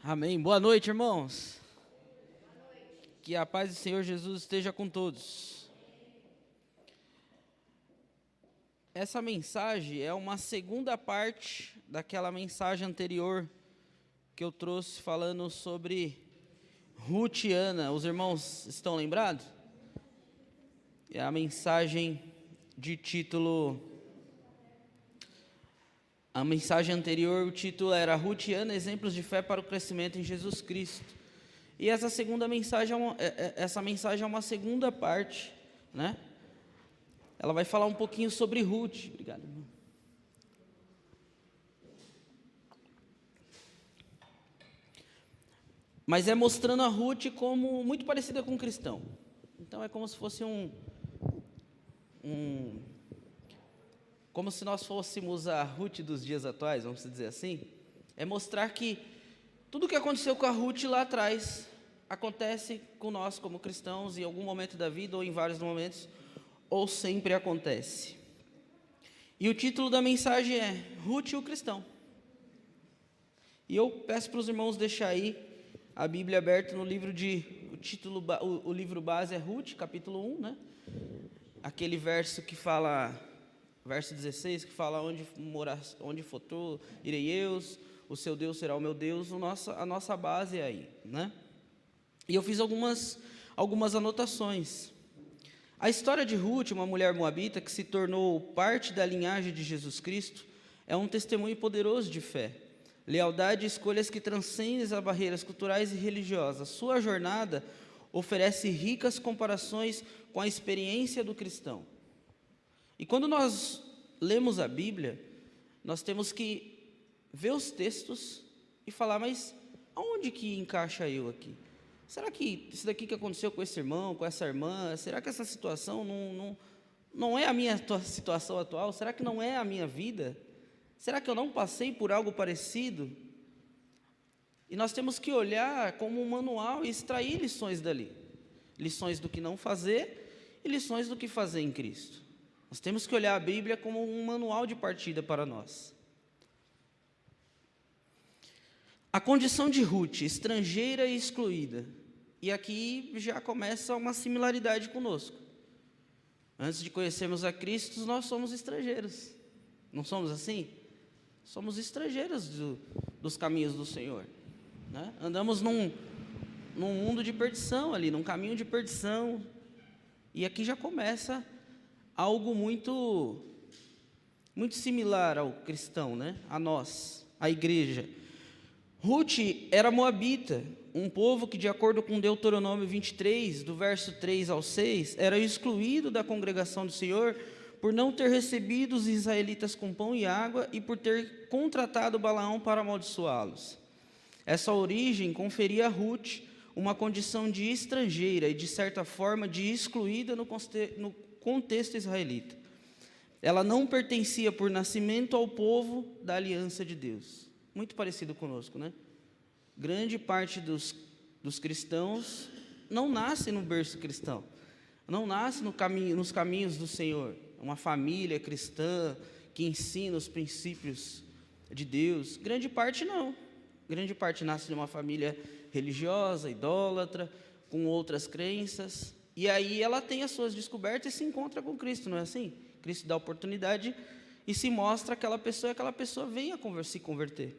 Amém. Boa noite, irmãos. Que a paz do Senhor Jesus esteja com todos. Essa mensagem é uma segunda parte daquela mensagem anterior que eu trouxe falando sobre Ruth e Ana. Os irmãos estão lembrados? É a mensagem de título... A mensagem anterior, o título era Ruth e Ana, exemplos de fé para o crescimento em Jesus Cristo. E essa segunda mensagem, essa mensagem é uma segunda parte, né? Ela vai falar um pouquinho sobre Ruth. Obrigado, irmão. Mas é mostrando a Ruth como muito parecida com um cristão. Então é como se fosse como se nós fôssemos a Ruth dos dias atuais, vamos dizer assim. É mostrar que tudo o que aconteceu com a Ruth lá atrás acontece com nós como cristãos em algum momento da vida, ou em vários momentos, ou sempre acontece. E o título da mensagem é Ruth e o cristão. E eu peço para os irmãos deixar aí a Bíblia aberta no livro o livro base é Ruth, capítulo 1, né? Aquele verso que fala, verso 16, que fala onde for tu, irei eu, o seu Deus será o meu Deus, a nossa base é aí, né? E eu fiz algumas anotações. A história de Ruth, uma mulher moabita que se tornou parte da linhagem de Jesus Cristo, é um testemunho poderoso de fé, lealdade e escolhas que transcendem as barreiras culturais e religiosas. Sua jornada oferece ricas comparações com a experiência do cristão. E quando nós lemos a Bíblia, nós temos que ver os textos e falar, mas aonde que encaixa eu aqui? Será que isso daqui que aconteceu com esse irmão, com essa irmã, será que essa situação não é a minha situação atual? Será que não é a minha vida? Será que eu não passei por algo parecido? E nós temos que olhar como um manual e extrair lições dali. Lições do que não fazer e lições do que fazer em Cristo. Nós temos que olhar a Bíblia como um manual de partida para nós. A condição de Ruth, estrangeira e excluída. E aqui já começa uma similaridade conosco. Antes de conhecermos a Cristo, nós somos estrangeiros. Não somos assim? Somos estrangeiros dos caminhos do Senhor, né? Andamos num mundo de perdição ali, num caminho de perdição. E aqui já começa algo muito similar ao cristão, né? A nós, a igreja. Ruth era moabita, um povo que, de acordo com Deuteronômio 23, do verso 3 ao 6, era excluído da congregação do Senhor por não ter recebido os israelitas com pão e água e por ter contratado Balaão para amaldiçoá-los. Essa origem conferia a Ruth uma condição de estrangeira e, de certa forma, de excluída no contexto israelita. Ela não pertencia por nascimento ao povo da aliança de Deus. Muito parecido conosco, né? Grande parte dos cristãos não nasce no berço cristão, não nasce nos caminhos do Senhor. Uma família cristã que ensina os princípios de Deus. Grande parte não. Grande parte nasce de uma família religiosa, idólatra, com outras crenças. E aí ela tem as suas descobertas e se encontra com Cristo, não é assim? Cristo dá oportunidade e se mostra aquela pessoa vem a se converter.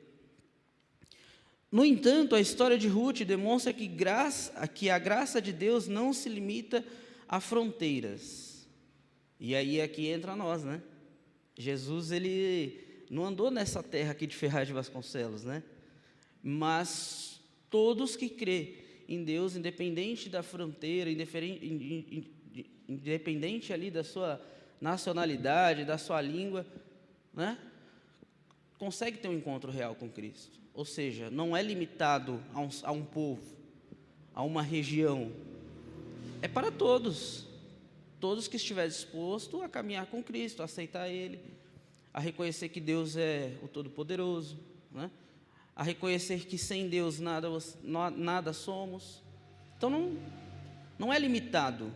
No entanto, a história de Ruth demonstra que a graça de Deus não se limita a fronteiras. E aí aqui entra nós, né? Jesus, ele não andou nessa terra aqui de Ferraz de Vasconcelos, né? Mas todos que crê em Deus, independente da fronteira, independente ali da sua nacionalidade, da sua língua, né? Consegue ter um encontro real com Cristo. Ou seja, não é limitado a um povo, a uma região. É para todos. Todos que estiverem dispostos a caminhar com Cristo, a aceitar Ele, a reconhecer que Deus é o Todo-Poderoso, né? A reconhecer que sem Deus nada somos. Então não é limitado.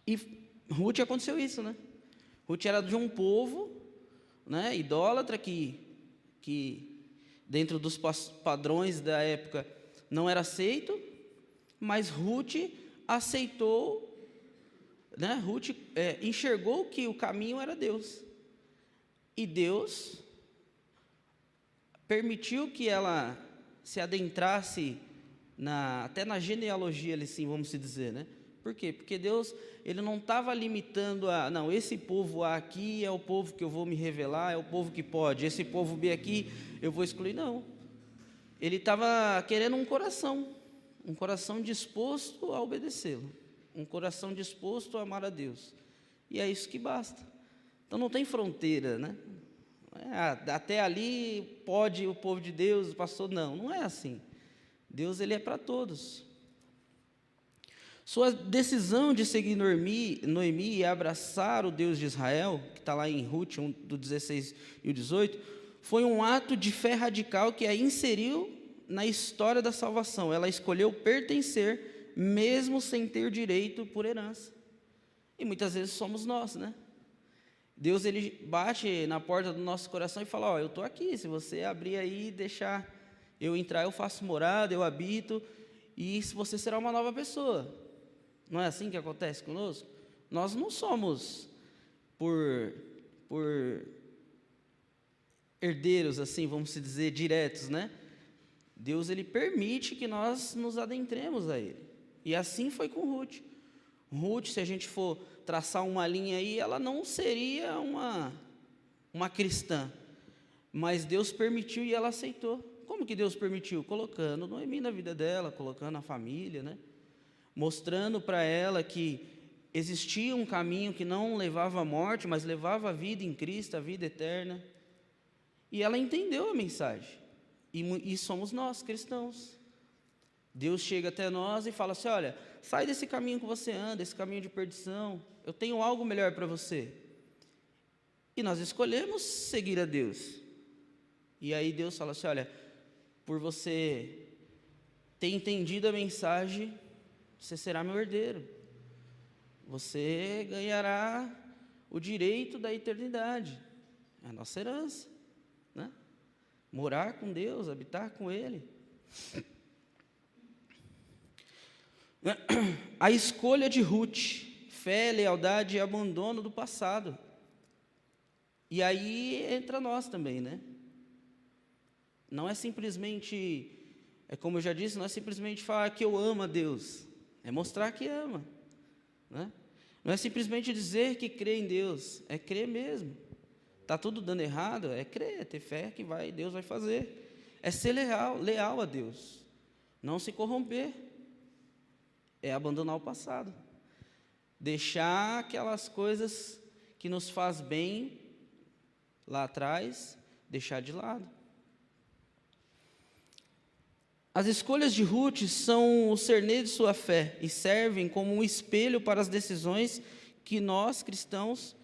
E Ruth aconteceu isso, né? Ruth era de um povo, né, idólatra que dentro dos padrões da época, não era aceito, mas Ruth aceitou, né? Ruth enxergou que o caminho era Deus. E Deus permitiu que ela se adentrasse até na genealogia, assim, vamos dizer, né? Por quê? Porque Deus, ele não estava limitando não, esse povo A aqui é o povo que eu vou me revelar, é o povo que pode, esse povo B aqui eu vou excluir, não. Ele estava querendo um coração disposto a obedecê-lo, um coração disposto a amar a Deus, e é isso que basta. Então não tem fronteira, né? Até ali pode o povo de Deus, o pastor, não é assim. Deus, ele é para todos. Sua decisão de seguir Noemi e abraçar o Deus de Israel, que está lá em Ruth 1, do 16 e o 18, foi um ato de fé radical que a inseriu na história da salvação. Ela escolheu pertencer, mesmo sem ter direito por herança. E muitas vezes somos nós, né? Deus, ele bate na porta do nosso coração e fala, eu estou aqui, se você abrir aí e deixar eu entrar, eu faço morada, eu habito, e você será uma nova pessoa. Não é assim que acontece conosco? Nós não somos por herdeiros, assim, vamos dizer, diretos, né? Deus, ele permite que nós nos adentremos a ele. E assim foi com Ruth. Ruth, se a gente for traçar uma linha aí, ela não seria uma cristã, mas Deus permitiu e ela aceitou. Como que Deus permitiu? Colocando Noemi na vida dela, colocando a família, né? Mostrando para ela que existia um caminho que não levava à morte, mas levava à vida em Cristo, a vida eterna. E ela entendeu a mensagem. E somos nós, cristãos. Deus chega até nós e fala assim, olha, sai desse caminho que você anda, esse caminho de perdição, eu tenho algo melhor para você. E nós escolhemos seguir a Deus. E aí Deus fala assim, olha, por você ter entendido a mensagem, você será meu herdeiro. Você ganhará o direito da eternidade. É a nossa herança, né? Morar com Deus, habitar com Ele. A escolha de Ruth, fé, lealdade e abandono do passado. E aí entra nós também, né? Não é simplesmente, como eu já disse, não é simplesmente falar que eu amo a Deus. É mostrar que ama, né? Não é simplesmente dizer que crê em Deus, é crer mesmo. Está tudo dando errado, é crer, é ter fé que Deus vai fazer. É ser leal a Deus, não se corromper, é abandonar o passado. Deixar aquelas coisas que nos faz bem lá atrás, deixar de lado. As escolhas de Ruth são o cerne de sua fé e servem como um espelho para as decisões que nós, cristãos,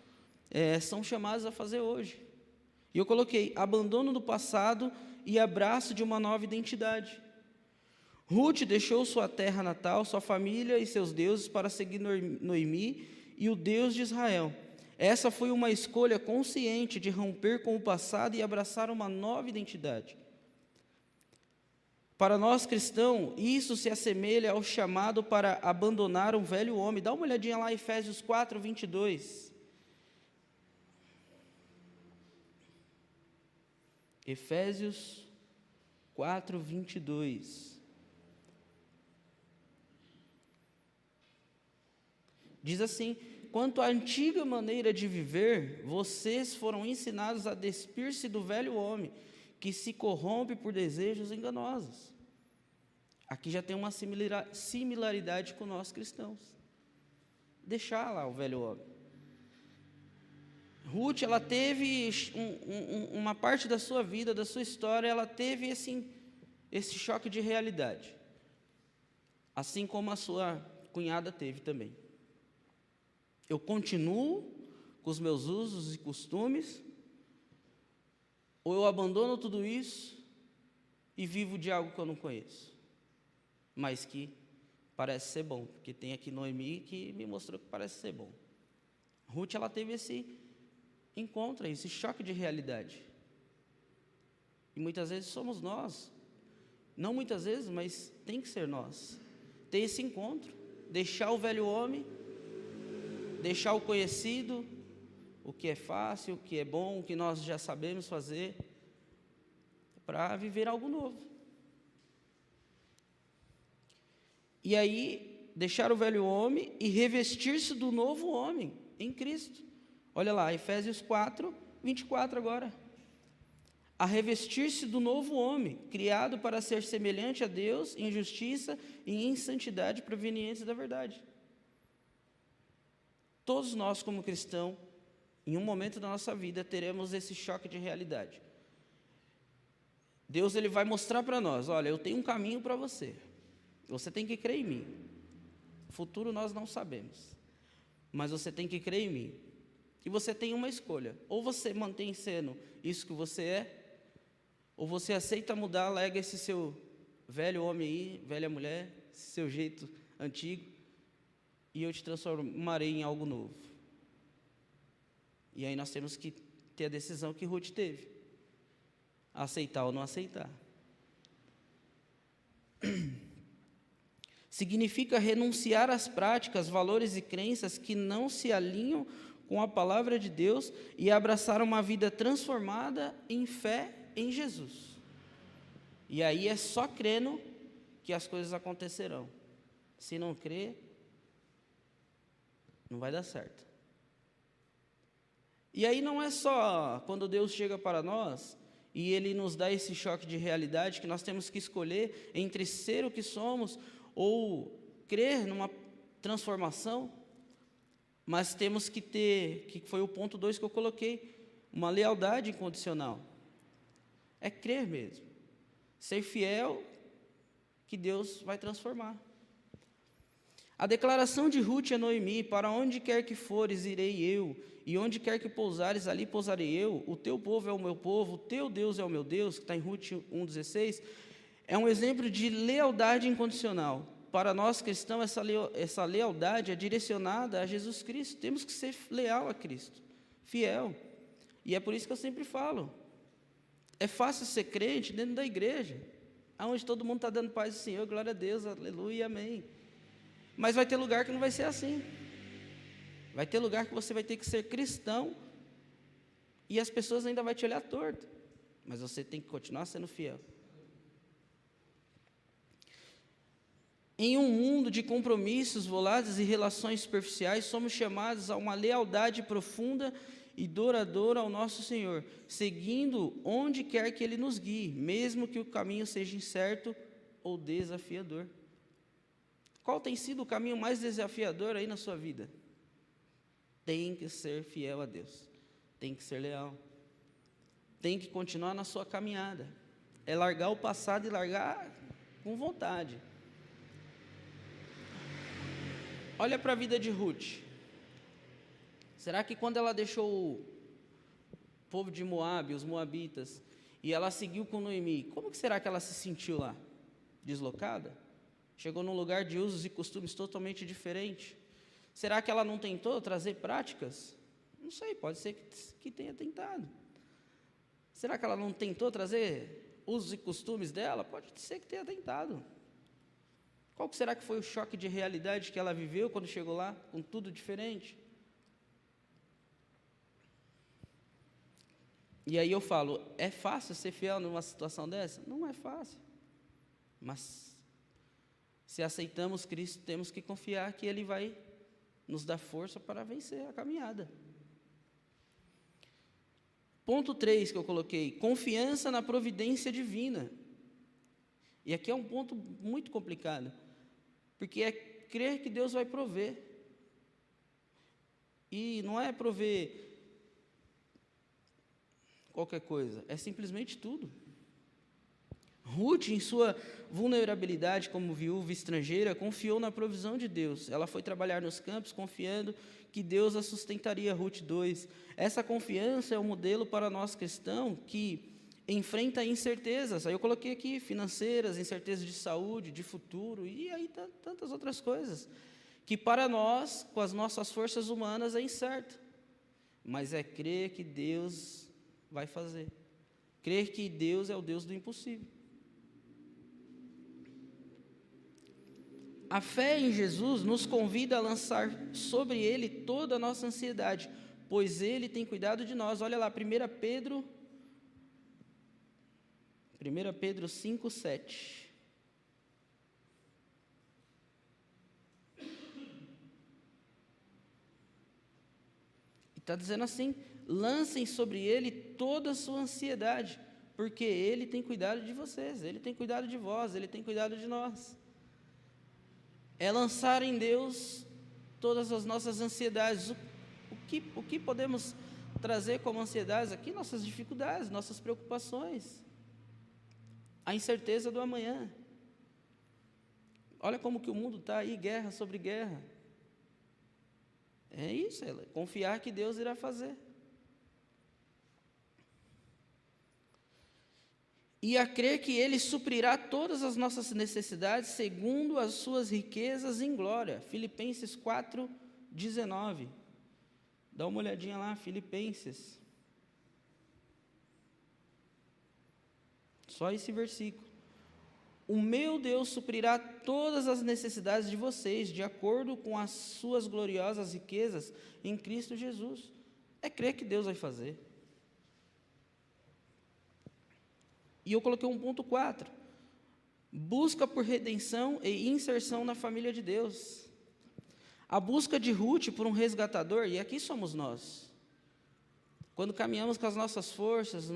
são chamados a fazer hoje. E eu coloquei abandono do passado e abraço de uma nova identidade. Ruth deixou sua terra natal, sua família e seus deuses para seguir Noemi e o Deus de Israel. Essa foi uma escolha consciente de romper com o passado e abraçar uma nova identidade. Para nós cristãos, isso se assemelha ao chamado para abandonar um velho homem. Dá uma olhadinha lá em Efésios 4, 22. Efésios 4, 22. Diz assim, quanto à antiga maneira de viver, vocês foram ensinados a despir-se do velho homem, que se corrompe por desejos enganosos. Aqui já tem uma similaridade com nós cristãos. Deixar lá o velho homem. Ruth, ela teve uma parte da sua vida, da sua história, ela teve esse choque de realidade. Assim como a sua cunhada teve também. Eu continuo com os meus usos e costumes, ou eu abandono tudo isso e vivo de algo que eu não conheço, mas que parece ser bom, porque tem aqui Noemi que me mostrou que parece ser bom. Ruth, ela teve esse encontro, esse choque de realidade. E muitas vezes somos nós. Não muitas vezes, mas tem que ser nós. Ter esse encontro, deixar o velho homem, deixar o conhecido, o que é fácil, o que é bom, o que nós já sabemos fazer, para viver algo novo. E aí, deixar o velho homem e revestir-se do novo homem em Cristo. Olha lá, Efésios 4, 24 agora. A revestir-se do novo homem, criado para ser semelhante a Deus em justiça e em santidade provenientes da verdade. Todos nós, como cristãos, em um momento da nossa vida, teremos esse choque de realidade. Deus ele vai mostrar para nós, olha, eu tenho um caminho para você. Você tem que crer em mim. O futuro nós não sabemos, mas você tem que crer em mim. E você tem uma escolha, ou você mantém sendo isso que você é, ou você aceita mudar, larga esse seu velho homem aí, velha mulher, esse seu jeito antigo, e eu te transformarei em algo novo. E aí nós temos que ter a decisão que Ruth teve, aceitar ou não aceitar. Significa renunciar às práticas, valores e crenças que não se alinham com a palavra de Deus e abraçar uma vida transformada em fé em Jesus. E aí é só crendo que as coisas acontecerão. Se não crer, não vai dar certo. E aí não é só quando Deus chega para nós e Ele nos dá esse choque de realidade que nós temos que escolher entre ser o que somos ou crer numa transformação, mas temos que ter, que foi o ponto 2 que eu coloquei, uma lealdade incondicional. É crer mesmo, ser fiel que Deus vai transformar. A declaração de Ruth a Noemi: para onde quer que fores, irei eu, e onde quer que pousares, ali pousarei eu, o teu povo é o meu povo, o teu Deus é o meu Deus, que está em Ruth 1,16, é um exemplo de lealdade incondicional. Para nós cristãos, essa lealdade é direcionada a Jesus Cristo. Temos que ser leal a Cristo, fiel. E é por isso que eu sempre falo, é fácil ser crente dentro da igreja, onde todo mundo está dando paz ao Senhor, glória a Deus, aleluia, amém. Mas vai ter lugar que não vai ser assim. Vai ter lugar que você vai ter que ser cristão e as pessoas ainda vão te olhar torto, mas você tem que continuar sendo fiel. Em um mundo de compromissos voláteis e relações superficiais, somos chamados a uma lealdade profunda e duradoura ao nosso Senhor, seguindo onde quer que Ele nos guie, mesmo que o caminho seja incerto ou desafiador. Qual tem sido o caminho mais desafiador aí na sua vida? Tem que ser fiel a Deus, tem que ser leal, tem que continuar na sua caminhada, é largar o passado e largar com vontade. Olha para a vida de Ruth. Será que quando ela deixou o povo de Moabe, os moabitas, e ela seguiu com Noemi, como que será que ela se sentiu lá? Deslocada? Chegou num lugar de usos e costumes totalmente diferente. Será que ela não tentou trazer práticas? Não sei, pode ser que tenha tentado. Será que ela não tentou trazer usos e costumes dela? Pode ser que tenha tentado. Qual será que foi o choque de realidade que ela viveu quando chegou lá, com tudo diferente? E aí eu falo, é fácil ser fiel numa situação dessa? Não é fácil. Mas, se aceitamos Cristo, temos que confiar que Ele vai nos dar força para vencer a caminhada. Ponto 3 que eu coloquei, confiança na providência divina. E aqui é um ponto muito complicado, porque é crer que Deus vai prover. E não é prover qualquer coisa, é simplesmente tudo. Ruth, em sua vulnerabilidade como viúva estrangeira, confiou na provisão de Deus. Ela foi trabalhar nos campos confiando que Deus a sustentaria. Ruth 2. Essa confiança é o modelo para nós cristãos que enfrenta incertezas. Aí eu coloquei aqui financeiras, incertezas de saúde, de futuro, e aí tantas outras coisas, que para nós, com as nossas forças humanas, é incerto. Mas é crer que Deus vai fazer. Crer que Deus é o Deus do impossível. A fé em Jesus nos convida a lançar sobre Ele toda a nossa ansiedade, pois Ele tem cuidado de nós. Olha lá, 1 Pedro 5, 7. E está dizendo assim: lancem sobre Ele toda a sua ansiedade, porque Ele tem cuidado de vocês, Ele tem cuidado de vós, Ele tem cuidado de nós. É lançar em Deus todas as nossas ansiedades. O que podemos trazer como ansiedades aqui? Nossas dificuldades, nossas preocupações, a incerteza do amanhã. Olha como que o mundo está aí, guerra sobre guerra. É isso, é confiar que Deus irá fazer. E a crer que Ele suprirá todas as nossas necessidades segundo as suas riquezas em glória. Filipenses 4, 19. Dá uma olhadinha lá, Filipenses. Só esse versículo. O meu Deus suprirá todas as necessidades de vocês, de acordo com as suas gloriosas riquezas em Cristo Jesus. É crer que Deus vai fazer. E eu coloquei um ponto 4. Busca por redenção e inserção na família de Deus. A busca de Ruth por um resgatador, e aqui somos nós. Quando caminhamos com as nossas forças,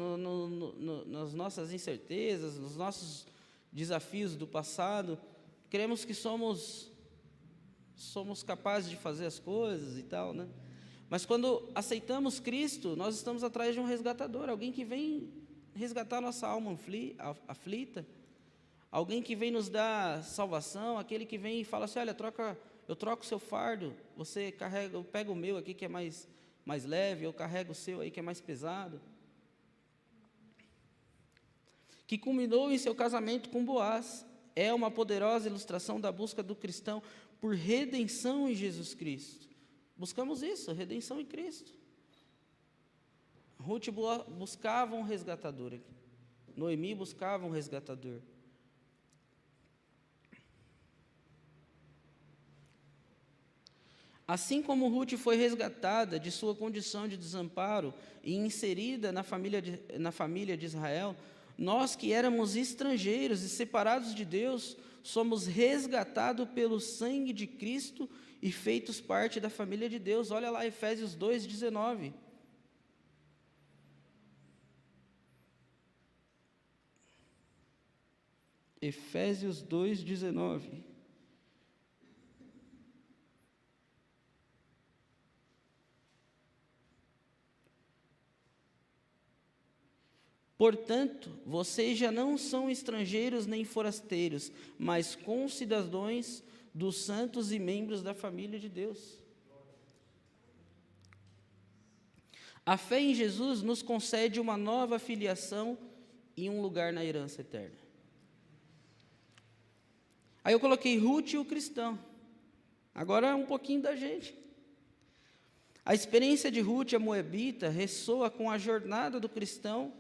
nas nossas incertezas, nos nossos desafios do passado, cremos que somos capazes de fazer as coisas e tal, né? Mas quando aceitamos Cristo, nós estamos atrás de um resgatador, alguém que vem resgatar nossa alma aflita, alguém que vem nos dar salvação, aquele que vem e fala assim: olha, eu troco o seu fardo, você carrega, eu pego o meu aqui que é mais leve, eu carrego o seu aí que é mais pesado. Que culminou em seu casamento com Boaz, é uma poderosa ilustração da busca do cristão por redenção em Jesus Cristo. Buscamos isso, redenção em Cristo. Ruth buscava um resgatador, Noemi buscava um resgatador. Assim como Ruth foi resgatada de sua condição de desamparo e inserida na família de Israel, nós que éramos estrangeiros e separados de Deus, somos resgatados pelo sangue de Cristo e feitos parte da família de Deus. Olha lá, Efésios 2, 19. Efésios 2, 19. Portanto, vocês já não são estrangeiros nem forasteiros, mas concidadãos dos santos e membros da família de Deus. A fé em Jesus nos concede uma nova filiação e um lugar na herança eterna. Aí eu coloquei Ruth e o cristão. Agora é um pouquinho da gente. A experiência de Ruth, a moabita, ressoa com a jornada do cristão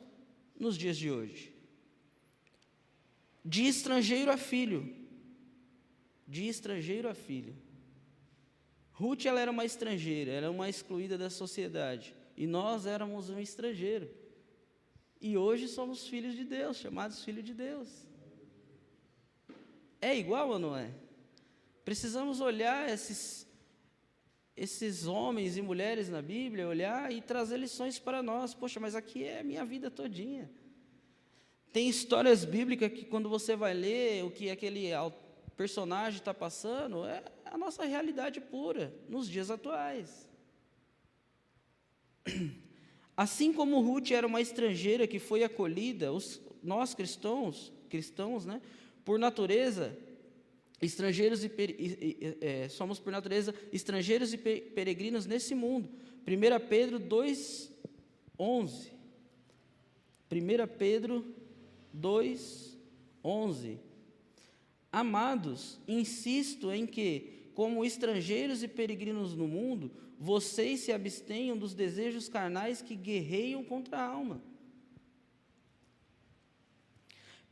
nos dias de hoje. De estrangeiro a filho. De estrangeiro a filho. Ruth, ela era uma estrangeira, ela era uma excluída da sociedade. E nós éramos um estrangeiro. E hoje somos filhos de Deus, chamados filhos de Deus. É igual ou não é? Precisamos olhar esses homens e mulheres na Bíblia, olhar e trazer lições para nós. Poxa, mas aqui é a minha vida todinha. Tem histórias bíblicas que quando você vai ler o que aquele personagem está passando, é a nossa realidade pura, nos dias atuais. Assim como Ruth era uma estrangeira que foi acolhida, nós cristãos, né, por natureza, somos por natureza estrangeiros e peregrinos nesse mundo. 1 Pedro 2, 11. 1 Pedro 2, 11. Amados, insisto em que, como estrangeiros e peregrinos no mundo, vocês se abstenham dos desejos carnais que guerreiam contra a alma.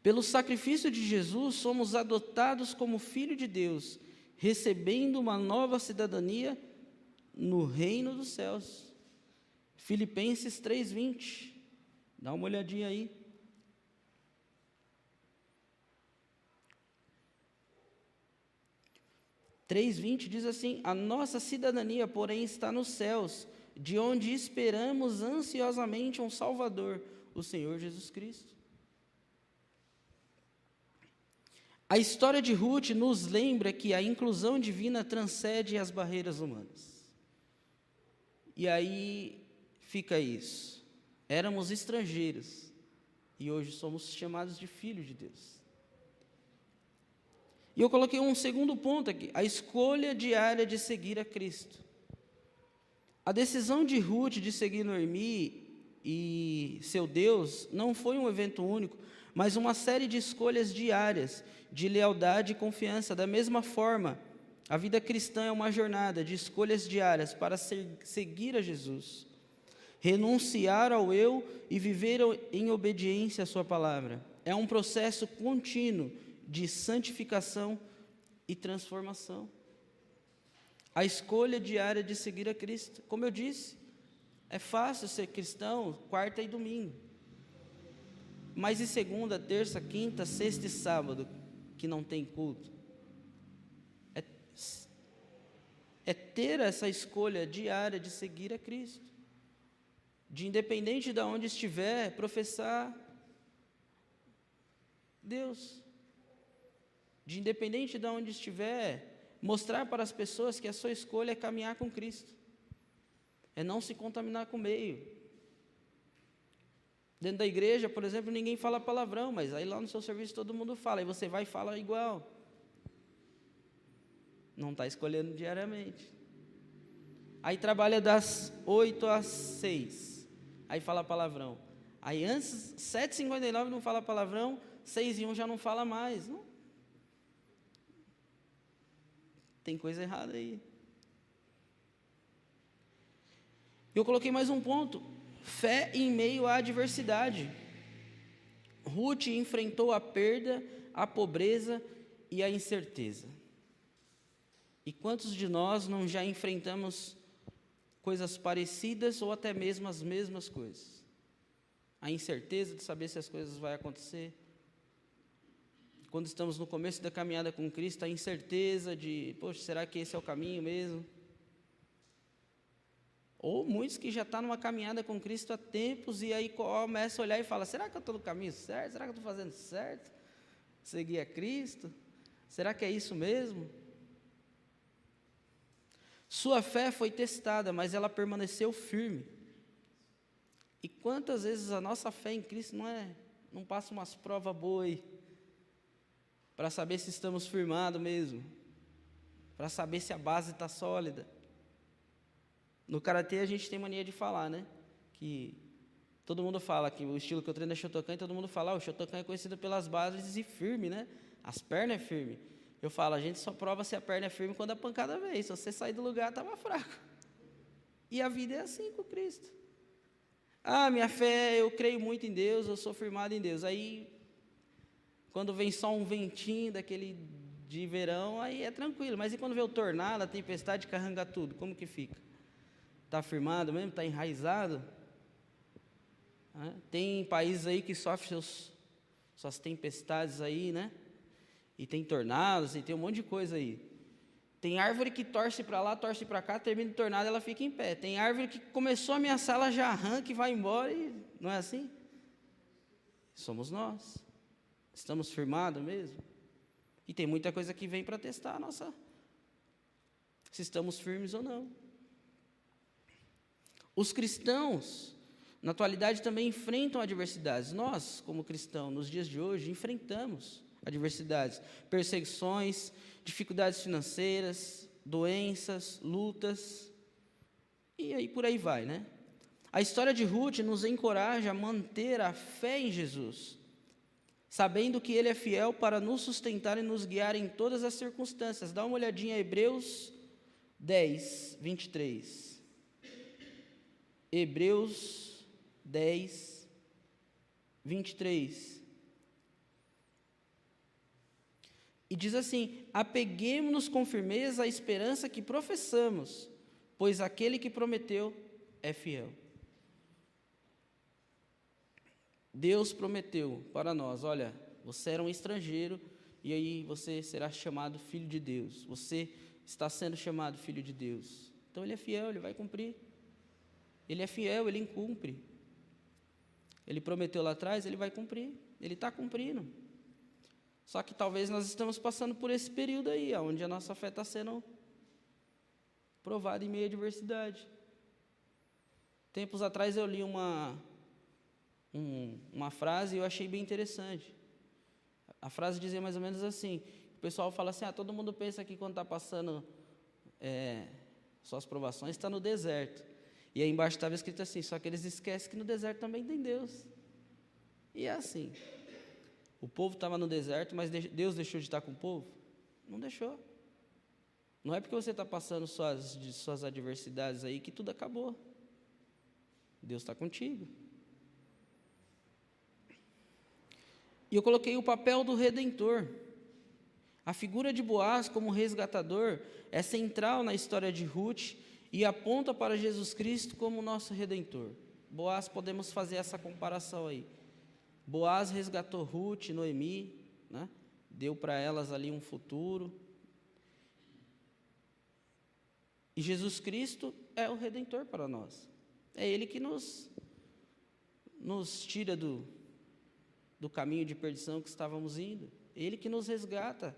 Pelo sacrifício de Jesus, somos adotados como filho de Deus, recebendo uma nova cidadania no reino dos céus. Filipenses 3:20. Dá uma olhadinha aí. (3:20) 3:20 diz assim: a nossa cidadania, porém, está nos céus, de onde esperamos ansiosamente um Salvador, o Senhor Jesus Cristo. A história de Ruth nos lembra que a inclusão divina transcende as barreiras humanas. E aí fica isso. Éramos estrangeiros e hoje somos chamados de filhos de Deus. E eu coloquei um segundo ponto aqui, a escolha diária de seguir a Cristo. A decisão de Ruth de seguir Noemi e seu Deus não foi um evento único, mas uma série de escolhas diárias, de lealdade e confiança. Da mesma forma, a vida cristã é uma jornada de escolhas diárias para seguir a Jesus, renunciar ao eu e viver em obediência à sua palavra. É um processo contínuo de santificação e transformação. A escolha diária de seguir a Cristo. Como eu disse, é fácil ser cristão quarta e domingo. Mas e segunda, terça, quinta, sexta e sábado, que não tem culto? É ter essa escolha diária de seguir a Cristo. De independente de onde estiver, professar Deus. De independente de onde estiver, mostrar para as pessoas que a sua escolha é caminhar com Cristo. É não se contaminar com o meio. Dentro da igreja, por exemplo, ninguém fala palavrão, mas aí lá no seu serviço todo mundo fala, e você vai e fala igual. Não está escolhendo diariamente. Aí trabalha das 8 às 6, aí fala palavrão. Aí antes, 7h59 não fala palavrão, 6h01 já não fala mais. Não. Tem coisa errada aí. Eu coloquei mais um ponto. Fé em meio à adversidade. Ruth enfrentou a perda, a pobreza e a incerteza. E quantos de nós não já enfrentamos coisas parecidas ou até mesmo as mesmas coisas? A incerteza de saber se as coisas vão acontecer. Quando estamos no começo da caminhada com Cristo, a incerteza de, poxa, será que esse é o caminho mesmo? Ou muitos que já estão numa caminhada com Cristo há tempos e aí começam a olhar e falam, será que eu estou no caminho certo? Será que eu estou fazendo certo? Seguir a Cristo? Será que é isso mesmo? Sua fé foi testada, mas ela permaneceu firme. E quantas vezes a nossa fé em Cristo não passa umas provas boas aí, para saber se estamos firmados mesmo, para saber se a base está sólida. No karatê a gente tem mania de falar, né? Que todo mundo fala que o estilo que eu treino é Shotokan, e todo mundo fala, o Shotokan é conhecido pelas bases e firme, né? As pernas é firme. Eu falo, a gente só prova se a perna é firme quando a pancada vem. Se você sair do lugar, estava fraco. E a vida é assim com Cristo. Ah, minha fé, eu creio muito em Deus, eu sou firmado em Deus. Aí, quando vem só um ventinho daquele de verão, aí é tranquilo. Mas e quando vem o tornado, a tempestade que arranca tudo, como que fica? Está firmado mesmo? Está enraizado? Tem países aí que sofrem suas tempestades aí, né? E tem tornados, e tem um monte de coisa aí. Tem árvore que torce para lá, torce para cá, termina o tornado, ela fica em pé. Tem árvore que começou a ameaçar, ela já arranca e vai embora, e não é assim? Somos nós. Estamos firmados mesmo? E tem muita coisa que vem para testar a nossa, se estamos firmes ou não. Os cristãos, na atualidade, também enfrentam adversidades. Nós, como cristãos, nos dias de hoje, enfrentamos adversidades, perseguições, dificuldades financeiras, doenças, lutas, e aí por aí vai, né? A história de Ruth nos encoraja a manter a fé em Jesus, sabendo que Ele é fiel para nos sustentar e nos guiar em todas as circunstâncias. Dá uma olhadinha em Hebreus 10, 23. Hebreus 10, 23. E diz assim: apeguemo-nos com firmeza à esperança que professamos, pois aquele que prometeu é fiel. Deus prometeu para nós: olha, você era um estrangeiro e aí você será chamado filho de Deus. Você está sendo chamado filho de Deus. Então Ele é fiel, Ele vai cumprir. Ele é fiel, Ele cumpre. Ele prometeu lá atrás, Ele vai cumprir. Ele está cumprindo. Só que talvez nós estamos passando por esse período aí, onde a nossa fé está sendo provada em meio à adversidade. Tempos atrás eu li uma frase e eu achei bem interessante. A frase dizia mais ou menos assim: o pessoal fala assim, todo mundo pensa que quando está passando suas provações está no deserto. E aí embaixo estava escrito assim: só que eles esquecem que no deserto também tem Deus. E é assim. O povo estava no deserto, mas Deus deixou de estar com o povo? Não deixou. Não é porque você está passando suas adversidades aí que tudo acabou. Deus está contigo. E eu coloquei o papel do Redentor. A figura de Boaz como resgatador é central na história de Ruth e aponta para Jesus Cristo como nosso Redentor. Boaz, podemos fazer essa comparação aí. Boaz resgatou Ruth, Noemi, né? Deu para elas ali um futuro. E Jesus Cristo é o Redentor para nós. É Ele que nos tira do caminho de perdição que estávamos indo. Ele que nos resgata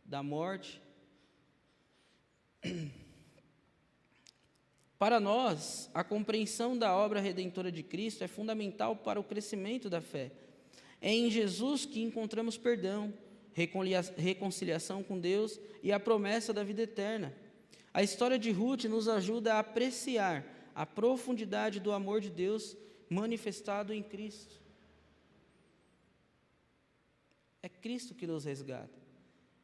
da morte. Para nós, a compreensão da obra redentora de Cristo é fundamental para o crescimento da fé. É em Jesus que encontramos perdão, reconciliação com Deus e a promessa da vida eterna. A história de Ruth nos ajuda a apreciar a profundidade do amor de Deus manifestado em Cristo. É Cristo que nos resgata.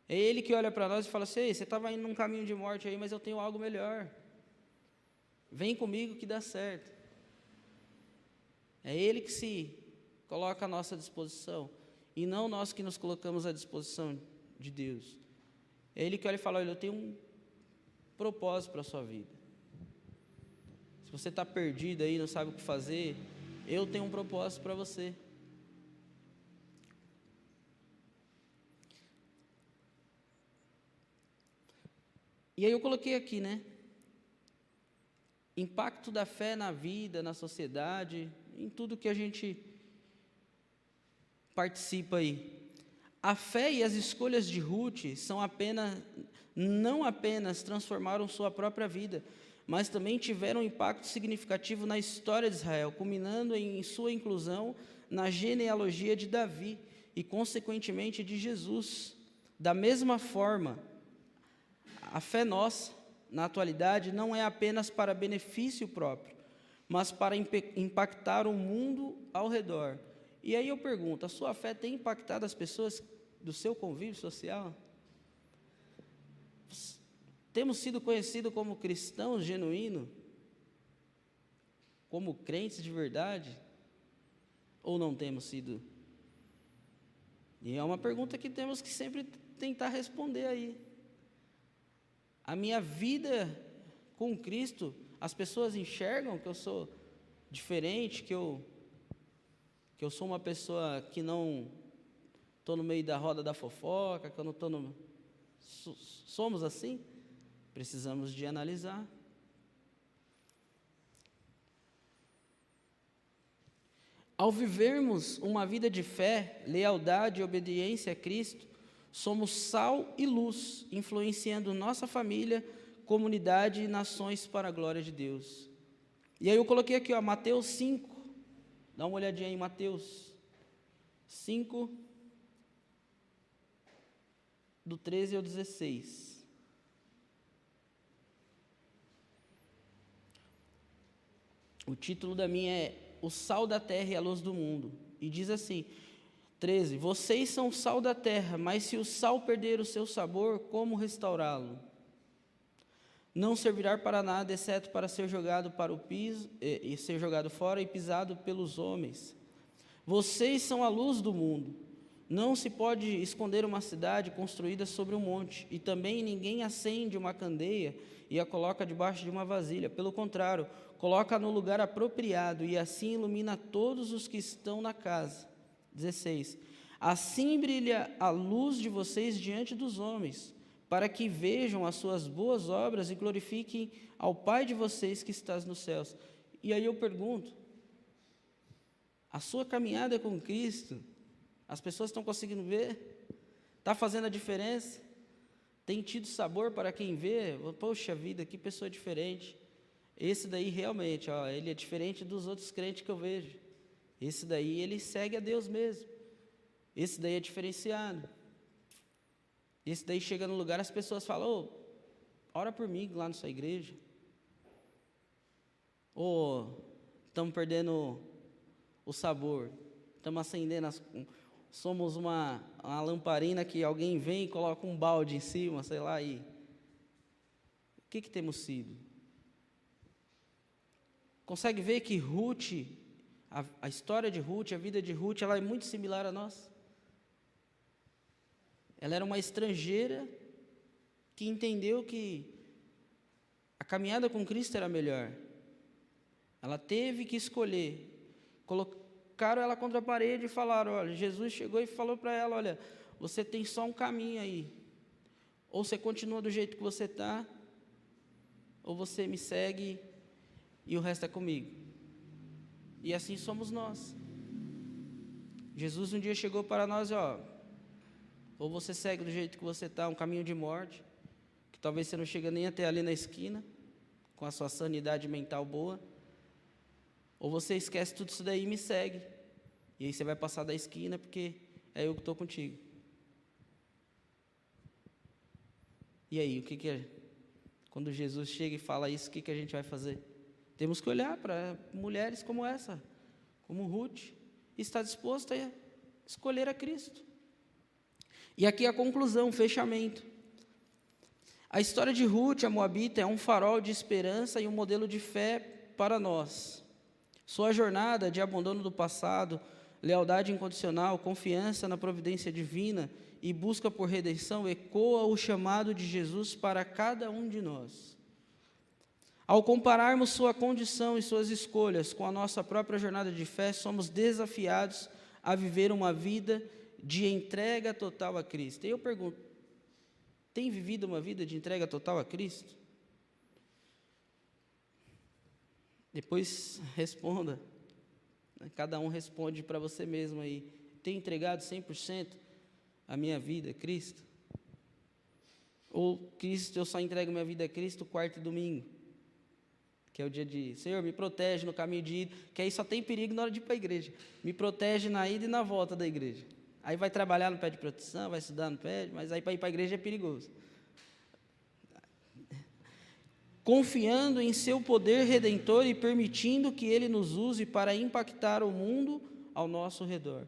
É Ele que olha para nós e fala assim: ei, você estava indo num caminho de morte aí, mas eu tenho algo melhor. Vem comigo que dá certo. É Ele que se coloca à nossa disposição, e não nós que nos colocamos à disposição de Deus. É Ele que olha e fala: olha, eu tenho um propósito para a sua vida. Se você está perdido aí, não sabe o que fazer, eu tenho um propósito para você. E aí eu coloquei aqui, né? Impacto da fé na vida, na sociedade, em tudo que a gente participa aí. A fé e as escolhas de Ruth não apenas transformaram sua própria vida, mas também tiveram um impacto significativo na história de Israel, culminando em sua inclusão na genealogia de Davi e, consequentemente, de Jesus. Da mesma forma, a fé nossa, na atualidade, não é apenas para benefício próprio, mas para impactar o mundo ao redor. E aí eu pergunto: a sua fé tem impactado as pessoas do seu convívio social? Temos sido conhecidos como cristãos genuínos? Como crentes de verdade? Ou não temos sido? E é uma pergunta que temos que sempre tentar responder aí. A minha vida com Cristo, as pessoas enxergam que eu sou diferente, que eu sou uma pessoa que não estou no meio da roda da fofoca, que eu não estou no... Somos assim? Precisamos de analisar. Ao vivermos uma vida de fé, lealdade e obediência a Cristo, somos sal e luz, influenciando nossa família, comunidade e nações para a glória de Deus. E aí eu coloquei aqui, Mateus 5. Dá uma olhadinha em Mateus 5, do 13 ao 16. O título da minha é O Sal da Terra e a Luz do Mundo. E diz assim, 13: vocês são o sal da terra, mas se o sal perder o seu sabor, como restaurá-lo? Não servirá para nada, exceto para ser jogado para o piso, e ser jogado fora e pisado pelos homens. Vocês são a luz do mundo. Não se pode esconder uma cidade construída sobre um monte, e também ninguém acende uma candeia e a coloca debaixo de uma vasilha. Pelo contrário, coloca no lugar apropriado, e assim ilumina todos os que estão na casa. 16. Assim brilha a luz de vocês diante dos homens, para que vejam as suas boas obras e glorifiquem ao Pai de vocês que está nos céus. E aí eu pergunto, a sua caminhada com Cristo, as pessoas estão conseguindo ver? Está fazendo a diferença? Tem tido sabor para quem vê? Poxa vida, que pessoa diferente. Esse daí realmente, ele é diferente dos outros crentes que eu vejo. Esse daí, ele segue a Deus mesmo. Esse daí é diferenciado. Esse daí chega no lugar, as pessoas falam, ora por mim lá na sua igreja. Estamos perdendo o sabor. Estamos acendendo, somos uma lamparina que alguém vem e coloca um balde em cima, sei lá, e o que temos sido? Consegue ver que Ruth, a história de Ruth, a vida de Ruth, ela é muito similar a nós? Ela era uma estrangeira que entendeu que a caminhada com Cristo era melhor. Ela teve que escolher. Colocaram ela contra a parede e falaram, olha, Jesus chegou e falou para ela, olha, você tem só um caminho aí. Ou você continua do jeito que você está, ou você me segue e o resto é comigo. E assim somos nós. Jesus um dia chegou para nós, ou você segue do jeito que você está, um caminho de morte, que talvez você não chega nem até ali na esquina, com a sua sanidade mental boa, ou você esquece tudo isso daí e me segue, e aí você vai passar da esquina, porque é eu que estou contigo. E aí, o que é? Quando Jesus chega e fala isso, o que a gente vai fazer? Temos que olhar para mulheres como essa, como Ruth, e estar disposto a escolher a Cristo. E aqui a conclusão, o fechamento. A história de Ruth, a Moabita, é um farol de esperança e um modelo de fé para nós. Sua jornada de abandono do passado, lealdade incondicional, confiança na providência divina e busca por redenção ecoa o chamado de Jesus para cada um de nós. Ao compararmos sua condição e suas escolhas com a nossa própria jornada de fé, somos desafiados a viver uma vida de entrega total a Cristo. E eu pergunto, tem vivido uma vida de entrega total a Cristo? Depois responda, cada um responde para você mesmo aí, tem entregado 100% a minha vida a Cristo? Ou Cristo, eu só entrego minha vida a Cristo quarto e domingo, que é o dia de, Senhor, me protege no caminho de ida, que aí só tem perigo na hora de ir para a igreja, me protege na ida e na volta da igreja, aí vai trabalhar no pé de proteção, vai estudar no pé, mas aí para ir para a igreja é perigoso. Confiando em seu poder redentor e permitindo que Ele nos use para impactar o mundo ao nosso redor.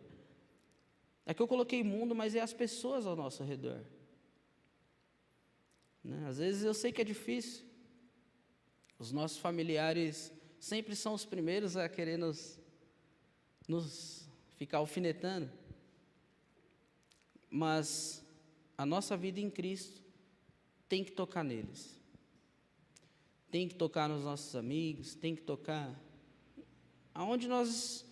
Aqui eu coloquei mundo, mas é as pessoas ao nosso redor. Às vezes eu sei que é difícil. Os nossos familiares sempre são os primeiros a querer nos ficar alfinetando. Mas a nossa vida em Cristo tem que tocar neles. Tem que tocar nos nossos amigos, tem que tocar aonde nós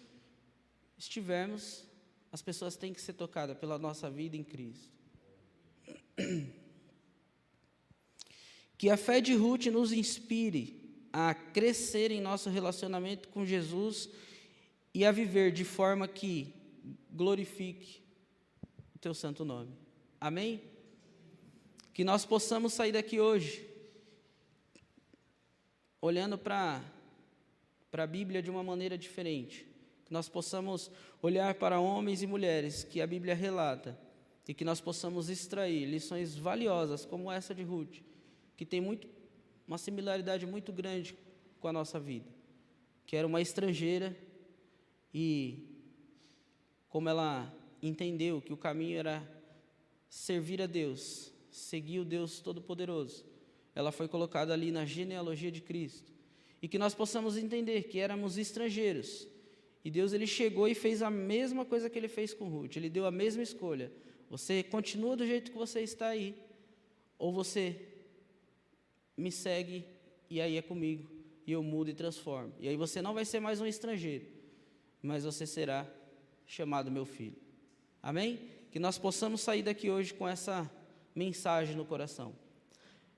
estivermos, as pessoas têm que ser tocadas pela nossa vida em Cristo. Que a fé de Ruth nos inspire a crescer em nosso relacionamento com Jesus e a viver de forma que glorifique o teu santo nome. Amém? Que nós possamos sair daqui hoje olhando para a Bíblia de uma maneira diferente, que nós possamos olhar para homens e mulheres que a Bíblia relata, e que nós possamos extrair lições valiosas como essa de Ruth, que tem uma similaridade muito grande com a nossa vida, que era uma estrangeira, e como ela entendeu que o caminho era servir a Deus, seguir o Deus Todo-Poderoso, ela foi colocada ali na genealogia de Cristo, e que nós possamos entender que éramos estrangeiros, E Deus, ele chegou e fez a mesma coisa que ele fez com Ruth. Ele deu a mesma escolha. Você continua do jeito que você está aí, ou você me segue e aí é comigo, e eu mudo e transformo. E aí você não vai ser mais um estrangeiro, mas você será chamado meu filho. Amém? Que nós possamos sair daqui hoje com essa mensagem no coração.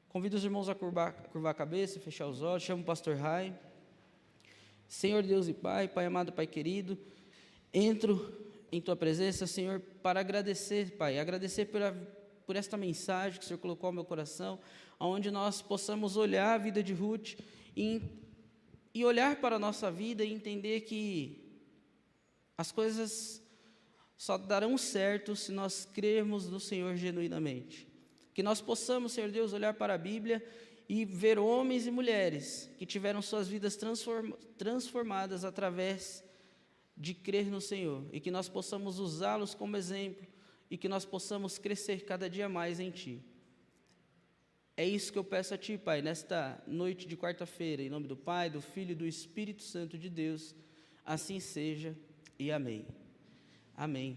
Convido os irmãos a curvar a cabeça, fechar os olhos. Chamo o pastor Rai. Senhor Deus e Pai, Pai amado, Pai querido, entro em Tua presença, Senhor, para agradecer, Pai, agradecer por esta mensagem que o Senhor colocou ao meu coração, onde nós possamos olhar a vida de Ruth e olhar para a nossa vida e entender que as coisas só darão certo se nós crermos no Senhor genuinamente. Que nós possamos, Senhor Deus, olhar para a Bíblia e ver homens e mulheres que tiveram suas vidas transformadas através de crer no Senhor, e que nós possamos usá-los como exemplo, e que nós possamos crescer cada dia mais em Ti. É isso que eu peço a Ti, Pai, nesta noite de quarta-feira, em nome do Pai, do Filho e do Espírito Santo de Deus, assim seja e amém. Amém.